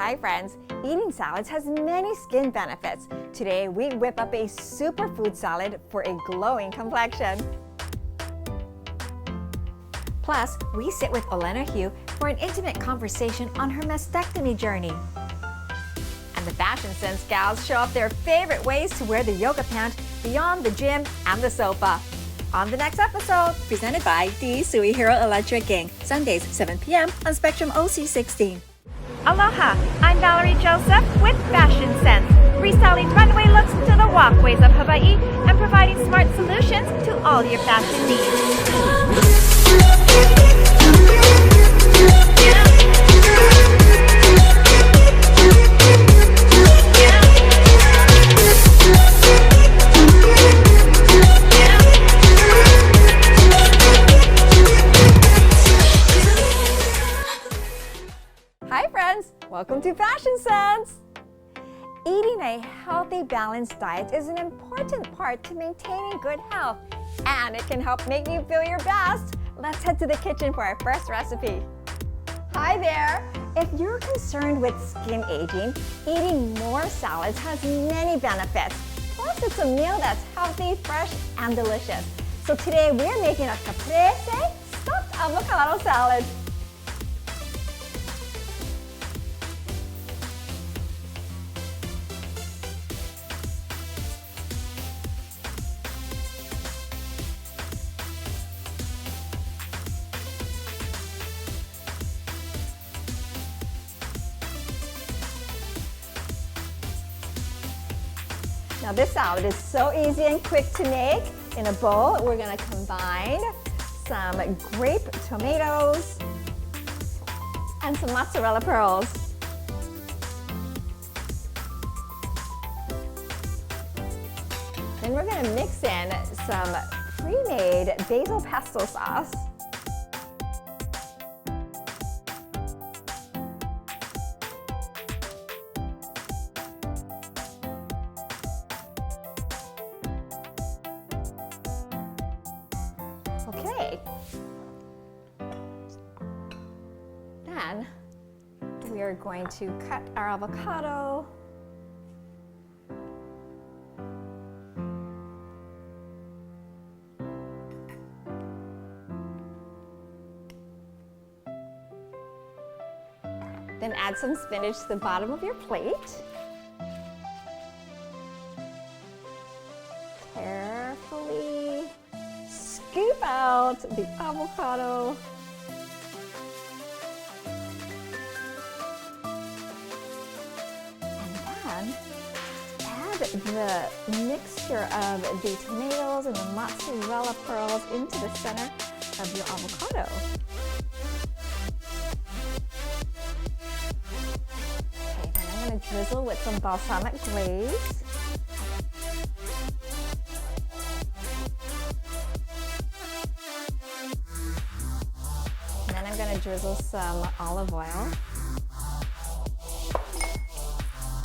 Hi friends, eating salads has many skin benefits. Today we whip up a superfood salad for a glowing complexion. Plus, we sit with Olena Heu for an intimate conversation on her mastectomy journey. And the Fashion Sense gals show off their favorite ways to wear the yoga pant beyond the gym and the sofa. On the next episode, presented by the Superhero Electric Gang, Sundays 7 p.m. on Spectrum OC16. Aloha, I'm Valerie Joseph with Fashion Sense, restyling runway looks to the walkways of Hawaii and providing smart solutions to all your fashion needs. Hi friends, welcome to Fashion Sense! Eating a healthy, balanced diet is an important part to maintaining good health, and it can help make you feel your best. Let's head to the kitchen for our first recipe. Hi there! If you're concerned with skin aging, eating more salads has many benefits. Plus, it's a meal that's healthy, fresh, and delicious. So today we're making a caprese stuffed avocado salad. Now this salad is so easy and quick to make. In a bowl, we're gonna combine some grape tomatoes and some mozzarella pearls. Then we're gonna mix in some pre-made basil pesto sauce. Okay, then we are going to cut our avocado. Then add some spinach to the bottom of your plate. Carefully scoop out the avocado. And then add the mixture of the tomatoes and the mozzarella pearls into the center of your avocado. Okay, then I'm going to drizzle with some balsamic glaze. I'm going to drizzle some olive oil.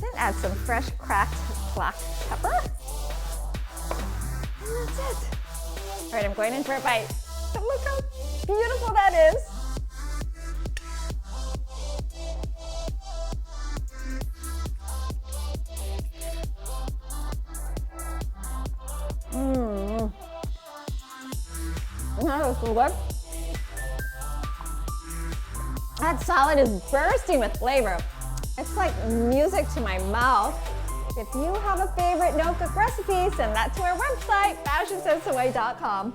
Then add some fresh cracked black pepper. And that's it. All right, I'm going in for a bite. But look how beautiful that is. That is so good. That salad is bursting with flavor. It's like music to my mouth. If you have a favorite no-cook recipe, send that to our website, fashionsensehawaii.com.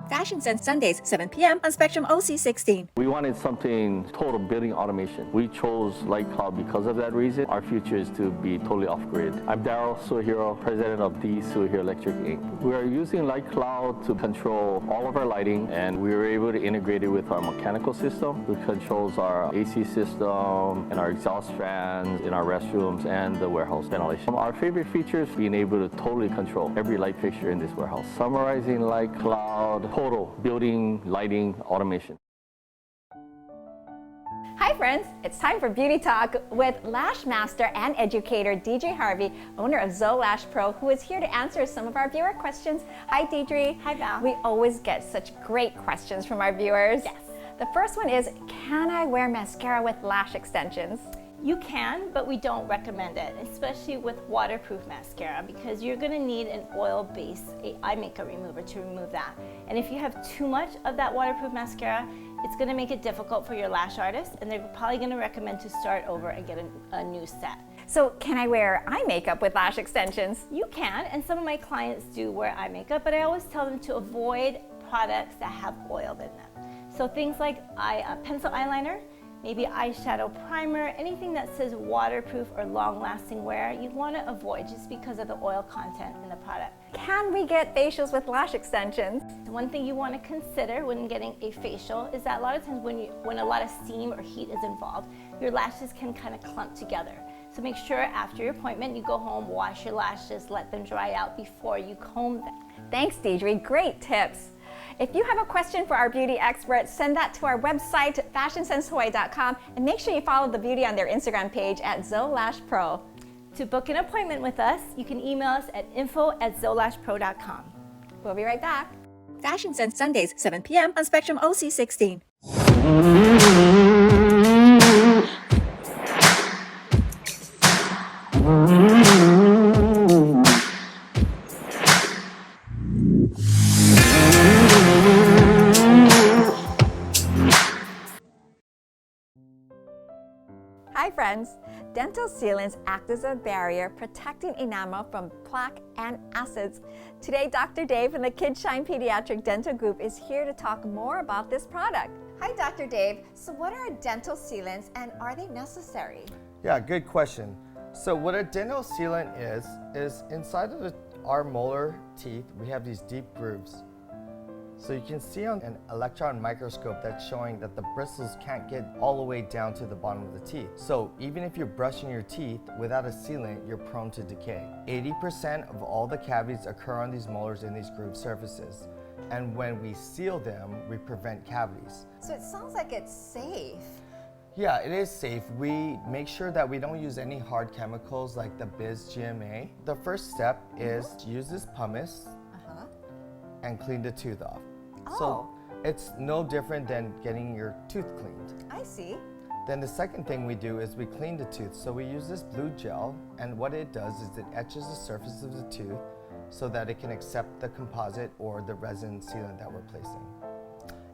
Fashion Sense Sundays, 7 p.m. on Spectrum OC16. We wanted something total building automation. We chose Light Cloud because of that reason. Our future is to be totally off-grid. I'm Daryl Superhero, president of the Superhero Electric Inc. We are using Light Cloud to control all of our lighting, and we were able to integrate it with our mechanical system, which controls our AC system and our exhaust fans in our restrooms and the warehouse ventilation. Our favorite feature is being able to totally control every light fixture in this warehouse. Summarizing Light Cloud, total building lighting automation. Hi friends, it's time for Beauty Talk with Lash Master and Educator DJ Harvey, owner of Zoe Lash Pro, who is here to answer some of our viewer questions. Hi Deidre. Hi Val. We always get such great questions from our viewers. Yes. The first one is, can I wear mascara with lash extensions? You can, but we don't recommend it, especially with waterproof mascara, because you're going to need an oil-based eye makeup remover to remove that. And if you have too much of that waterproof mascara, it's going to make it difficult for your lash artist, and they're probably going to recommend to start over and get a new set. So can I wear eye makeup with lash extensions? You can, and some of my clients do wear eye makeup, but I always tell them to avoid products that have oil in them. So things like pencil eyeliner, maybe eyeshadow primer, anything that says waterproof or long-lasting wear, you want to avoid just because of the oil content in the product. Can we get facials with lash extensions? One thing you want to consider when getting a facial is that a lot of times when a lot of steam or heat is involved, your lashes can kind of clump together. So make sure after your appointment you go home, wash your lashes, let them dry out before you comb them. Thanks Deidre, great tips. If you have a question for our beauty expert, send that to our website, fashionsensehawaii.com, and make sure you follow the beauty on their Instagram page at Zoe Lash Pro. To book an appointment with us, you can email us at info@zoelashpro.com. We'll be right back. Fashion Sense Sundays, 7 p.m. on Spectrum OC16. Hi friends! Dental sealants act as a barrier protecting enamel from plaque and acids. Today, Dr. Dave from the KidShine Pediatric Dental Group is here to talk more about this product. Hi Dr. Dave, so what are dental sealants and are they necessary? Yeah, good question. So what a dental sealant is inside of our molar teeth, we have these deep grooves. So you can see on an electron microscope that's showing that the bristles can't get all the way down to the bottom of the teeth. So even if you're brushing your teeth without a sealant, you're prone to decay. 80% of all the cavities occur on these molars in these groove surfaces. And when we seal them, we prevent cavities. So it sounds like it's safe. Yeah, it is safe. We make sure that we don't use any hard chemicals like the Biz GMA. The first step is to use this pumice and clean the tooth off. So it's no different than getting your tooth cleaned. I see. Then the second thing we do is we clean the tooth. So we use this blue gel, and what it does is it etches the surface of the tooth so that it can accept the composite or the resin sealant that we're placing.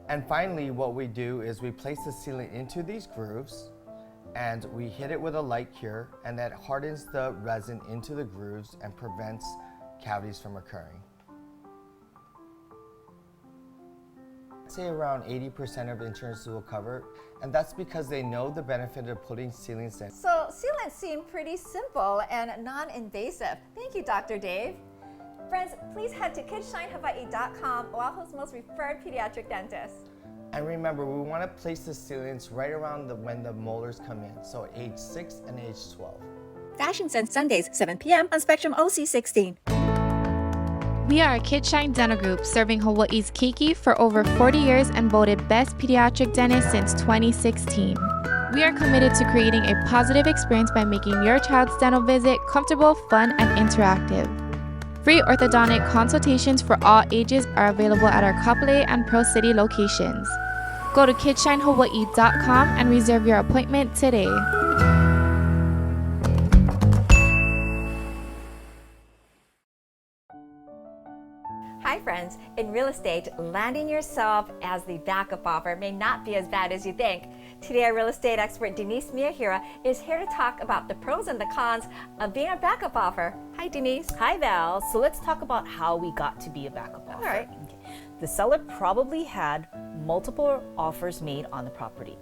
And finally, what we do is we place the sealant into these grooves and we hit it with a light cure, and that hardens the resin into the grooves and prevents cavities from occurring. Say around 80% of insurances will cover, and that's because they know the benefit of putting sealants in. So sealants seem pretty simple and non-invasive. Thank you, Dr. Dave. Friends, please head to kidshinehawaii.com, Oahu's most referred pediatric dentist. And remember, we want to place the sealants right around when the molars come in, so age 6 and age 12. Fashion Sense Sundays, 7 p.m. on Spectrum OC16. We are a KidShine Dental Group serving Hawaii's Keiki for over 40 years and voted Best Pediatric Dentist since 2016. We are committed to creating a positive experience by making your child's dental visit comfortable, fun, and interactive. Free orthodontic consultations for all ages are available at our Kapolei and Pearl City locations. Go to kidshinehawaii.com and reserve your appointment today. Hi friends, in real estate, landing yourself as the backup offer may not be as bad as you think. Today, our real estate expert Denise Miyahira is here to talk about the pros and the cons of being a backup offer. Hi Denise. Hi Val. So let's talk about how we got to be a backup offer. All right. Okay. The seller probably had multiple offers made on the property.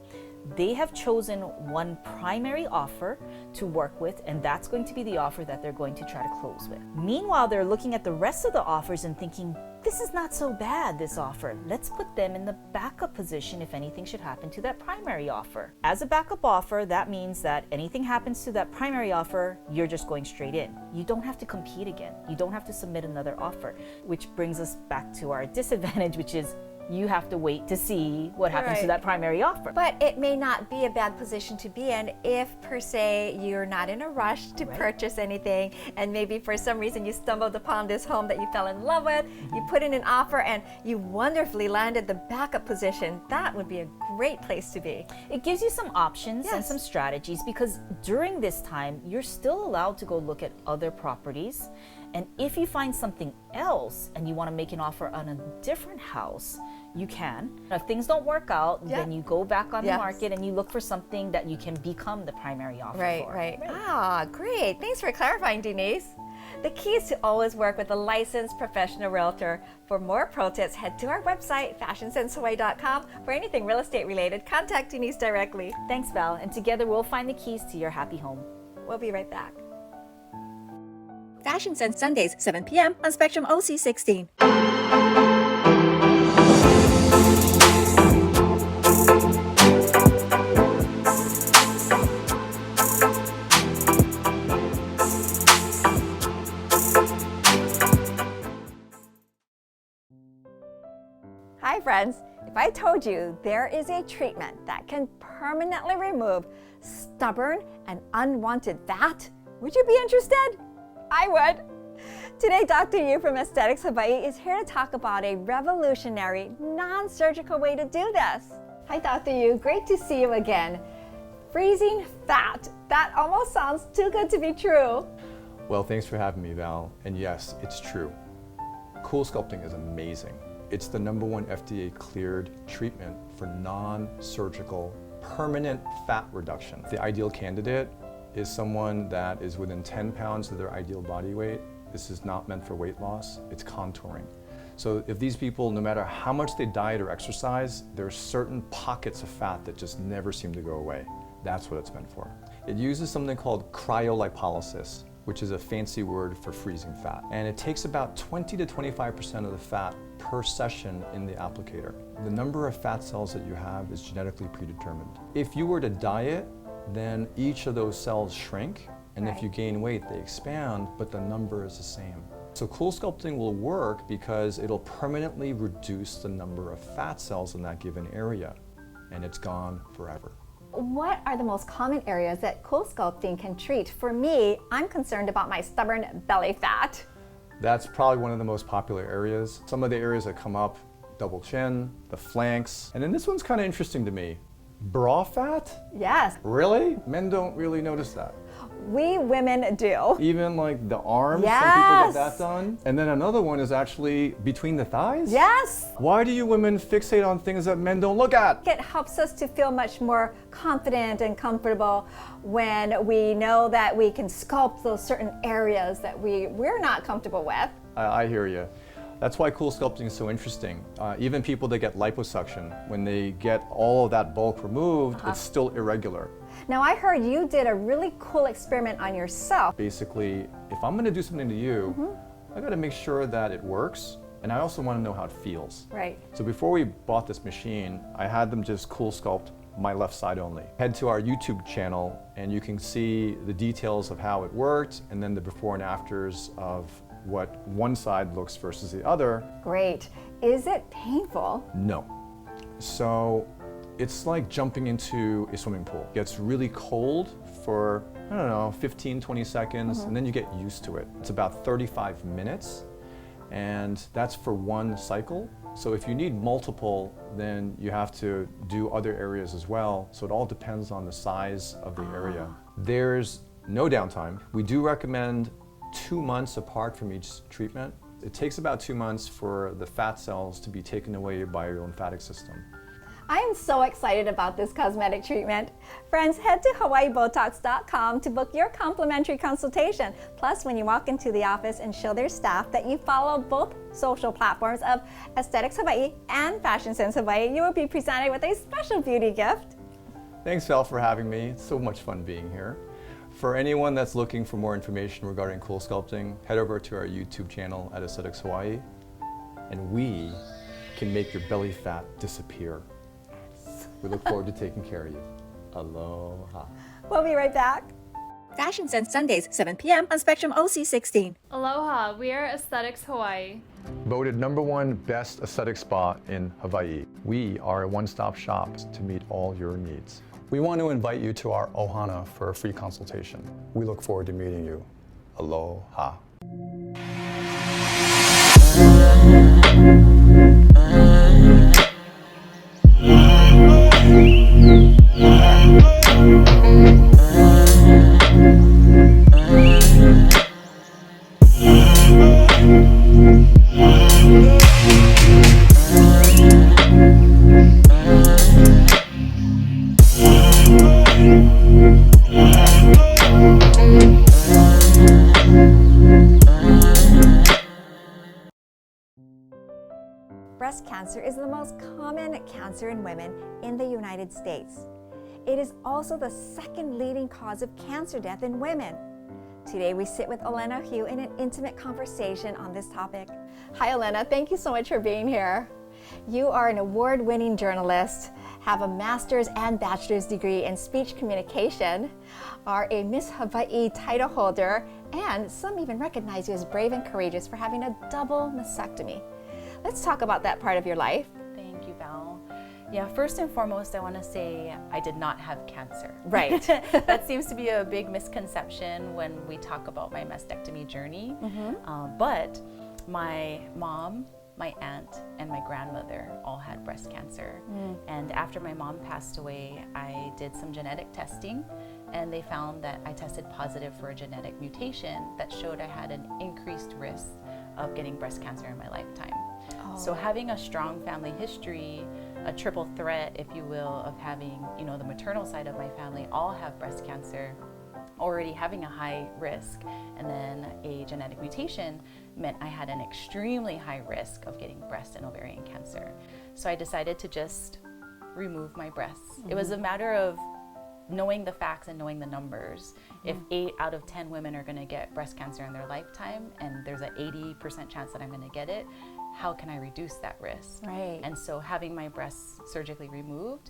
They have chosen one primary offer to work with, and that's going to be the offer that they're going to try to close with. Meanwhile, they're looking at the rest of the offers and thinking, this is not so bad, this offer. Let's put them in the backup position if anything should happen to that primary offer. As a backup offer, that means that anything happens to that primary offer, you're just going straight in. You don't have to compete again. You don't have to submit another offer, which brings us back to our disadvantage, which is you have to wait to see what happens to Right. that primary offer. But it may not be a bad position to be in if, per se, you're not in a rush to purchase anything, and maybe for some reason you stumbled upon this home that you fell in love with, you put in an offer, and you wonderfully landed the backup position. That would be a great place to be. It gives you some options and Yes. some strategies, because during this time, you're still allowed to go look at other properties. And if you find something else and you want to make an offer on a different house, you can. If things don't work out, Yeah. then you go back on Yes. the market and you look for something that you can become the primary offer Right, for. right. Ah, great. Thanks for clarifying, Denise. The key is to always work with a licensed professional realtor. For more pro tips, head to our website, fashionsensehawaii.com. For anything real estate related, contact Denise directly. Thanks, Val. And together we'll find the keys to your happy home. We'll be right back. Fashion Sense Sundays, 7 p.m. on Spectrum OC16. Hi friends, if I told you there is a treatment that can permanently remove stubborn and unwanted fat, would you be interested? I would. Today, Dr. Yu from Aesthetics Hawaii is here to talk about a revolutionary, non-surgical way to do this. Hi Dr. Yu, great to see you again. Freezing fat, that almost sounds too good to be true. Well, thanks for having me, Val. And yes, it's true. Cool sculpting is amazing. It's the #1 FDA cleared treatment for non-surgical permanent fat reduction. The ideal candidate is someone that is within 10 pounds of their ideal body weight. This is not meant for weight loss, it's contouring. So if these people, no matter how much they diet or exercise, there are certain pockets of fat that just never seem to go away. That's what it's meant for. It uses something called cryolipolysis, which is a fancy word for freezing fat. And it takes about 20 to 25% of the fat per session in the applicator. The number of fat cells that you have is genetically predetermined. If you were to diet, then each of those cells shrink, and if you gain weight, they expand, but the number is the same. So cool sculpting will work because it'll permanently reduce the number of fat cells in that given area, and it's gone forever. What are the most common areas that cool sculpting can treat? For me, I'm concerned about my stubborn belly fat. That's probably one of the most popular areas. Some of the areas that come up, double chin, the flanks, and then this one's kind of interesting to me. Bra fat? Yes, Really? Men don't really notice that. we women do. Even like the arms, some Yes. people get that done. And then another one is actually between the thighs? Yes. Why do you women fixate on things that men don't look at? It helps us to feel much more confident and comfortable when we know that we can sculpt those certain areas that we're not comfortable with. I hear you. That's why cool sculpting is so interesting. Even people that get liposuction, when they get all of that bulk removed, it's still irregular. Now I heard you did a really cool experiment on yourself. Basically, if I'm gonna do something to you, I gotta make sure that it works, and I also wanna know how it feels. Right. So before we bought this machine, I had them just cool sculpt my left side only. Head to our YouTube channel and you can see the details of how it worked and then the before and afters of what one side looks versus the other. Great. Is it painful? No. So it's like jumping into a swimming pool. It gets really cold for, I don't know, 15, 20 seconds, and then you get used to it. It's about 35 minutes, and that's for one cycle. So if you need multiple, then you have to do other areas as well. So it all depends on the size of the area. There's no downtime. We do recommend 2 months apart from each treatment. It takes about 2 months for the fat cells to be taken away by your lymphatic system. I am so excited about this cosmetic treatment. Friends, head to hawaiibotox.com to book your complimentary consultation. Plus, when you walk into the office and show their staff that you follow both social platforms of Aesthetics Hawaii and Fashion Sense Hawaii, you will be presented with a special beauty gift. Thanks, Val, for having me. It's so much fun being here. For anyone that's looking for more information regarding cool sculpting, head over to our YouTube channel at Aesthetics Hawaii, and we can make your belly fat disappear. We look forward to taking care of you. Aloha. We'll be right back. Fashion Sense Sundays, 7 p.m. on Spectrum OC16. Aloha, we are Aesthetics Hawaii. Voted #1 best aesthetic spa in Hawaii. We are a one-stop shop to meet all your needs. We want to invite you to our ohana for a free consultation. We look forward to meeting you. Aloha. Breast cancer is the most common cancer in women in the United States. It is also the second leading cause of cancer death in women. Today we sit with Olena Heu in an intimate conversation on this topic. Hi Olena, thank you so much for being here. You are an award-winning journalist, have a master's and bachelor's degree in speech communication, are a Miss Hawaii title holder, and some even recognize you as brave and courageous for having a double mastectomy. Let's talk about that part of your life. Thank you, Val. Yeah, first and foremost, I want to say I did not have cancer. Right. That seems to be a big misconception when we talk about my mastectomy journey. But my mom, my aunt, and my grandmother all had breast cancer. And after my mom passed away, I did some genetic testing, and they found that I tested positive for a genetic mutation that showed I had an increased risk of getting breast cancer in my lifetime. So having a strong family history, a triple threat, if you will, of having, the maternal side of my family all have breast cancer, already having a high risk, and then a genetic mutation meant I had an extremely high risk of getting breast and ovarian cancer. So I decided to just remove my breasts. It was a matter of knowing the facts and knowing the numbers. If 8 out of 10 women are going to get breast cancer in their lifetime, and there's an 80% chance that I'm going to get it, how can I reduce that risk? Right. And so having my breasts surgically removed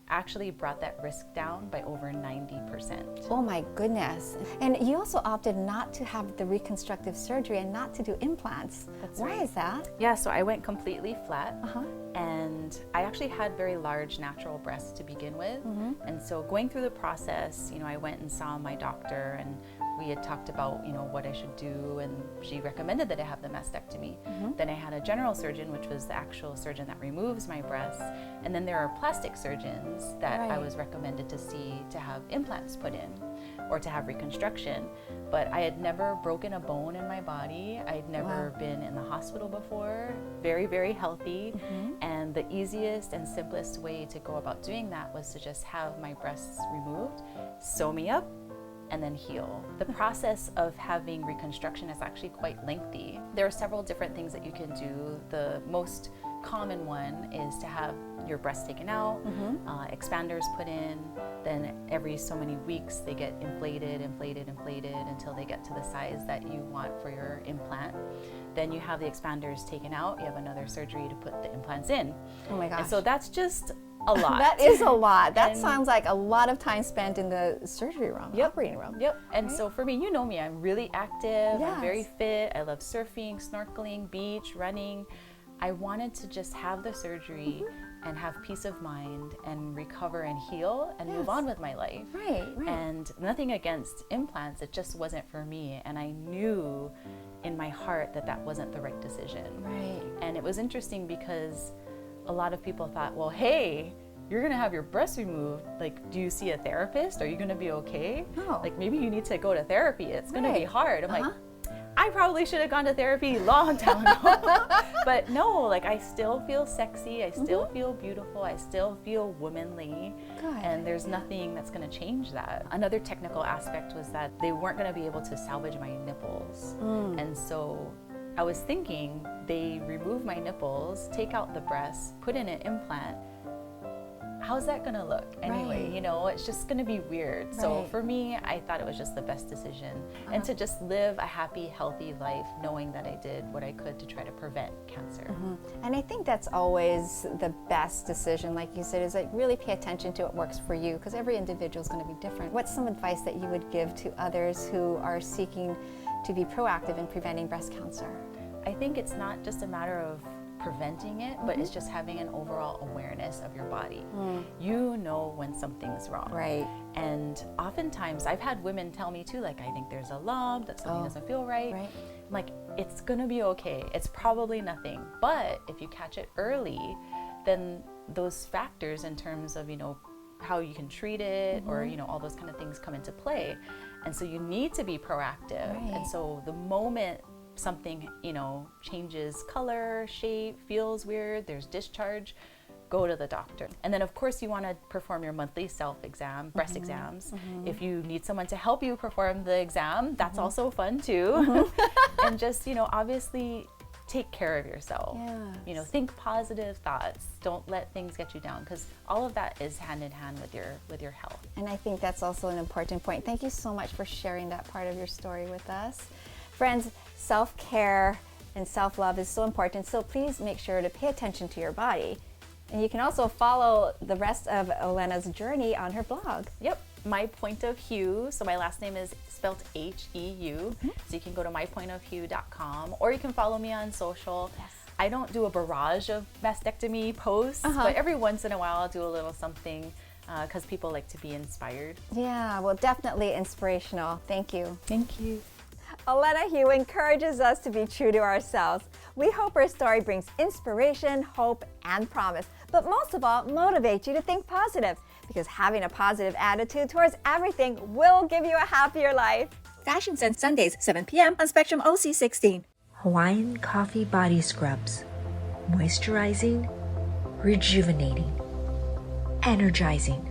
actually brought that risk down by over 90%. Oh my goodness. And you also opted not to have the reconstructive surgery and not to do implants. That's Why right. is that? Yeah, so I went completely flat, and I actually had very large natural breasts to begin with. And so going through the process, I went and saw my doctor, and we had talked about, what I should do, and she recommended that I have the mastectomy. Then I had a general surgeon, which was the actual surgeon that removes my breasts, and then there are plastic surgeons that I was recommended to see to have implants put in or to have reconstruction. But I had never broken a bone in my body. I'd never been in the hospital before. Very, very healthy. And the easiest and simplest way to go about doing that was to just have my breasts removed, sew me up, and then heal. The process of having reconstruction is actually quite lengthy. There are several different things that you can do. The most common one is to have your breasts taken out, expanders put in, then every so many weeks they get inflated until they get to the size that you want for your implant. Then you have the expanders taken out, you have another surgery to put the implants in. Oh my gosh. And so that's just a lot. That is a lot. That sounds like a lot of time spent in the surgery room, operating room. Yep. And so for me, you know me, I'm really active, Yes. I'm very fit, I love surfing, snorkeling, beach, running. I wanted to just have the surgery and have peace of mind and recover and heal and move on with my life. Right. And nothing against implants, it just wasn't for me. And I knew in my heart that that wasn't the right decision. Right. And it was interesting because a lot of people thought, well, hey, you're gonna have your breasts removed. Like, do you see a therapist? Are you gonna be okay? No. Like, maybe you need to go to therapy. It's gonna be hard. I'm like, Uh-huh. I probably should have gone to therapy long time ago. But no, like, I still feel sexy. I still feel beautiful. I still feel womanly. Good. And there's nothing that's gonna change that. Another technical aspect was that they weren't gonna be able to salvage my nipples. And so I was thinking, they remove my nipples, take out the breasts, put in an implant. how's that gonna look anyway? Right. You know, it's just gonna be weird. So Right. for me, I thought it was just the best decision, and to just live a happy, healthy life, knowing that I did what I could to try to prevent cancer. And I think that's always the best decision, like you said, is like really pay attention to what works for you, because every individual is going to be different. What's some advice that you would give to others who are seeking to be proactive in preventing breast cancer? I think it's not just a matter of preventing it, but it's just having an overall awareness of your body. You know when something's wrong. Right. And oftentimes I've had women tell me too, like, I think there's a lump, that something doesn't feel right. Right. I'm like, it's gonna be okay. It's probably nothing. But if you catch it early, then those factors in terms of, you know, how you can treat it or, you know, all those kind of things come into play. And so you need to be proactive. Right. And so the moment something, you know, changes color, shape, feels weird, there's discharge, go to the doctor. And then of course you want to perform your monthly self-exam, breast exams. If you need someone to help you perform the exam, that's also fun too. And just, you know, obviously take care of yourself. Yes. You know, think positive thoughts. Don't let things get you down, because all of that is hand in hand with your health. And I think that's also an important point. Thank you so much for sharing that part of your story with us. Friends, self-care and self-love is so important, so please make sure to pay attention to your body. And you can also follow the rest of Olena's journey on her blog. Yep, My Point of Heu. So my last name is spelled H-E-U. So you can go to mypointofheu.com, or you can follow me on social. Yes. I don't do a barrage of mastectomy posts, but every once in a while I'll do a little something because people like to be inspired. Yeah, well, definitely inspirational. Thank you. Thank you. Olena Heu encourages us to be true to ourselves. We hope her story brings inspiration, hope, and promise, but most of all, motivate you to think positive, because having a positive attitude towards everything will give you a happier life. Fashion Sense Sundays, 7 p.m. on Spectrum OC16. Hawaiian Coffee Body Scrubs. Moisturizing, rejuvenating, energizing,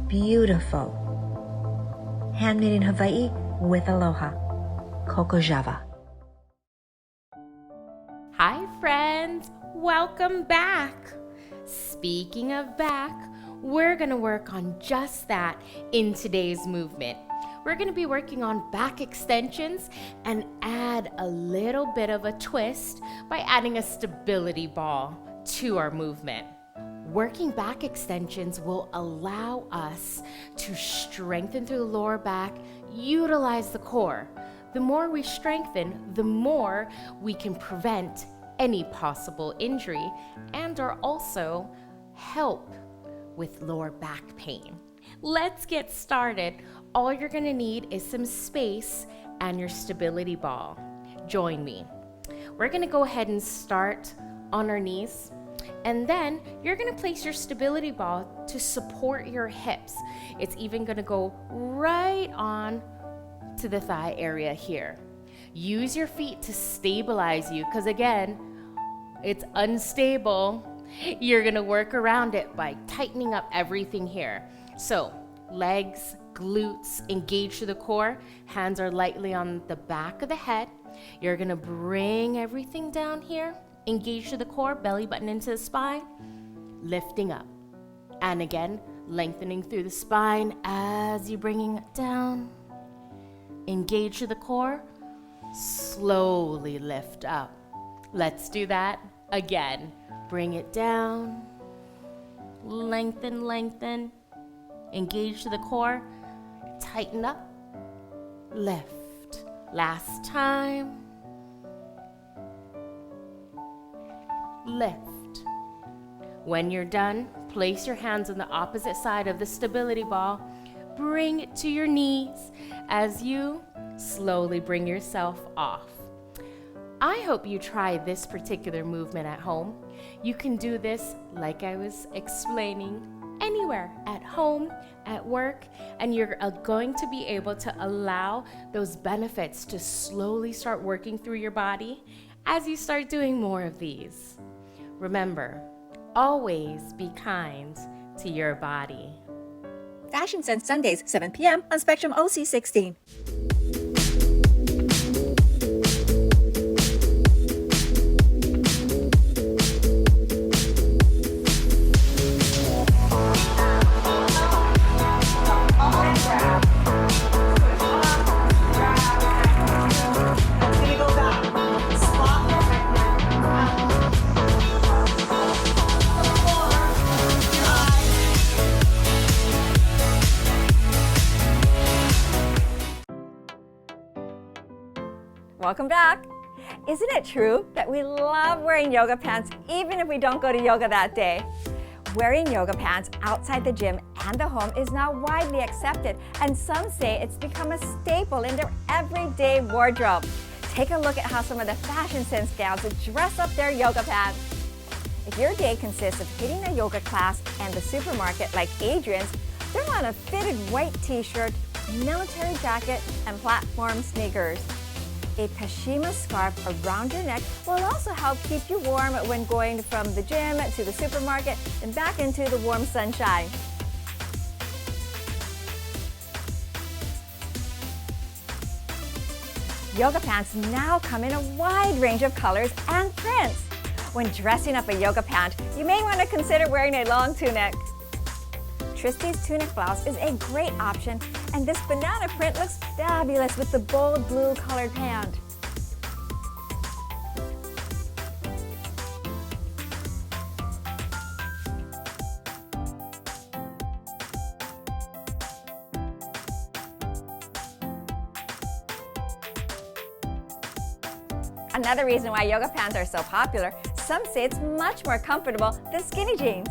beautiful. Handmade in Hawaii with aloha. Coco Java. Hi friends, welcome back. Speaking of back, we're gonna work on just that in today's movement. We're gonna be working on back extensions and add a little bit of a twist by adding a stability ball to our movement. Working back extensions will allow us to strengthen through the lower back, utilize the core. The more we strengthen, the more we can prevent any possible injury and or also help with lower back pain. Let's get started. All you're gonna need is some space and your stability ball. Join me. We're gonna go ahead and start on our knees, and then you're gonna place your stability ball to support your hips. It's even gonna go right on to the thigh area here. Use your feet to stabilize you, because again, it's unstable. You're gonna work around it by tightening up everything here. So legs, glutes, engage to the core. Hands are lightly on the back of the head. You're gonna bring everything down here. Engage to the core, belly button into the spine, lifting up. And again, lengthening through the spine as you're bringing it down. Engage to the core, slowly lift up. Let's do that again. Bring it down, lengthen, lengthen. Engage to the core, tighten up, lift. Last time. Lift. When you're done, place your hands on the opposite side of the stability ball. Bring it to your knees as you slowly bring yourself off. I hope you try this particular movement at home. You can do this, like I was explaining, anywhere, at home, at work, and you're going to be able to allow those benefits to slowly start working through your body as you start doing more of these. Remember, always be kind to your body. Fashion Sense Sundays, 7 p.m. on Spectrum OC16. welcome back. Isn't it true that we love wearing yoga pants even if we don't go to yoga that day? Wearing yoga pants outside the gym and the home is now widely accepted, and some say it's become a staple in their everyday wardrobe. Take a look at how some of the fashion sense gals dress up their yoga pants. If your day consists of hitting a yoga class and the supermarket like Adrian's, throw on a fitted white t-shirt, military jacket, and platform sneakers. A kashima scarf around your neck will also help keep you warm when going from the gym to the supermarket and back into the warm sunshine. Yoga pants now come in a wide range of colors and prints. When dressing up a yoga pant, you may want to consider wearing a long tunic. Tristy's tunic blouse is a great option, and this banana print looks fabulous with the bold blue colored pant. Another reason why yoga pants are so popular, some say it's much more comfortable than skinny jeans.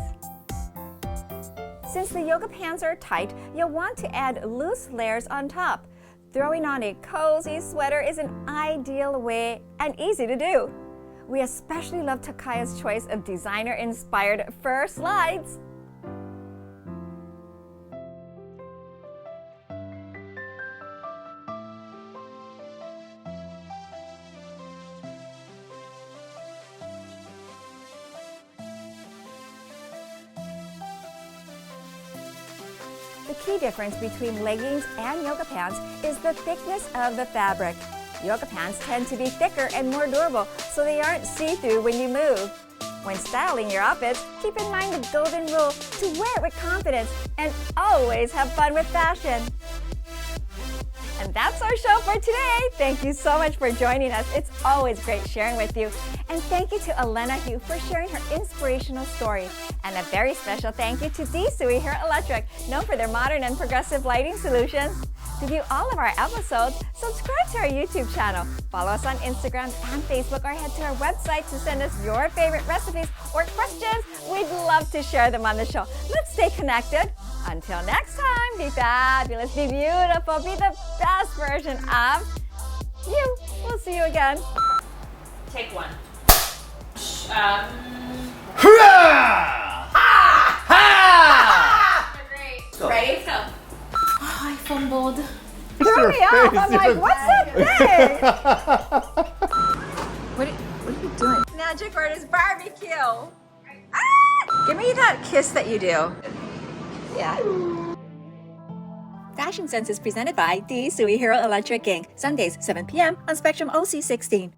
Since the yoga pants are tight, you'll want to add loose layers on top. Throwing on a cozy sweater is an ideal way and easy to do. We especially love Takaya's choice of designer-inspired fur slides. The key difference between leggings and yoga pants is the thickness of the fabric. Yoga pants tend to be thicker and more durable, so they aren't see-through when you move. When styling your outfits, keep in mind the golden rule to wear it with confidence and always have fun with fashion. And that's our show for today. Thank you so much for joining us. It's always great sharing with you. And thank you to Olena Heu for sharing her inspirational story. And a very special thank you to D-Sui Hair Electric, known for their modern and progressive lighting solutions. To view all of our episodes, subscribe to our YouTube channel, follow us on Instagram and Facebook, or head to our website to send us your favorite recipes or questions. We'd love to share them on the show. Let's stay connected. Until next time, be fabulous, be beautiful, be the best version of you. We'll see you again. Take one. Great. Ready? Let's go. Oh, I fumbled. Threw me off. I'm like, what's that thing? What are you doing? Magic Artist Barbecue. Give me that kiss that you do. Yeah. Fashion Sense is presented by D-Sui Hero Electric Inc. Sundays, 7 p.m. on Spectrum OC16.